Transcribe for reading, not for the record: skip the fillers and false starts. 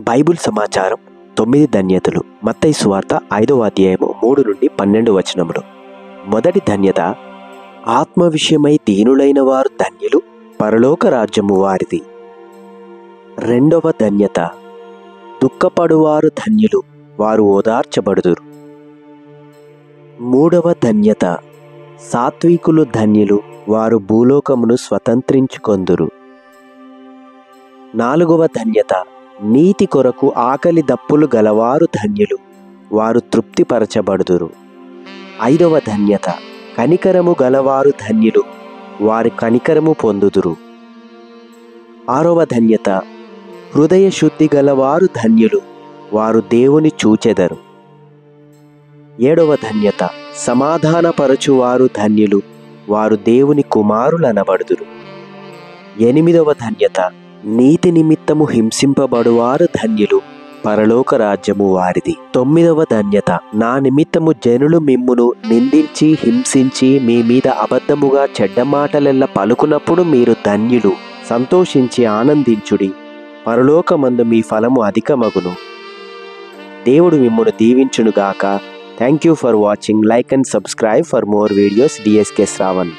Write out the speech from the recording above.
Bible సమాచారం 9 ధన్యతలు. మత్తయి సువార్త 5వ అధ్యాయము 3 నుండి 12 వచనములు. మొదటి ధన్యత, ఆత్మ విషయమై దీనులైన వారు ధన్యులు, పరలోక రాజ్యము వారిది. రెండవ ధన్యత, దుఃఖపడువారు ధన్యులు, వారు ఓదార్చబడుదురు. మూడవ ధన్యత, సాత్వికులు ధన్యులు, వారు భూలోకమును స్వతంత్రించుకొందురు. నాలుగవ ధన్యత, నీతి కొరకు ఆకలి దప్పులు గలవారు ధన్యులు, వారు తృప్తిపరచబడుదురు. ఐదవ ధన్యత, కనికరము గలవారు ధన్యులు, వారి కనికరము పొందుదురు. ఆరవ ధన్యత, హృదయ శుద్ధి గలవారు ధన్యులు, వారు దేవుని చూచెదరు. ఏడవ ధన్యత, సమాధానపరచువారు ధన్యులు, వారు దేవుని కుమారులనబడుదురు. ఎనిమిదవ ధన్యత, నీతి నిమిత్తము హింసింపబడువారు ధన్యులు, పరలోక రాజ్యము వారిది. తొమ్మిదవ ధన్యత, నా నిమిత్తము జనులు మిమ్మును నిందించి హింసించి మీ మీద అబద్ధముగా చెడ్డ మాటలెల్ల పలుకున్నప్పుడు మీరు ధన్యులు, సంతోషించి ఆనందించుడి, పరలోకమందు మీ ఫలము అధికమగును. దేవుడు మిమ్మును దీవించునుగాక. Thank you for watching. Like and subscribe for more videos. DSK Sravan.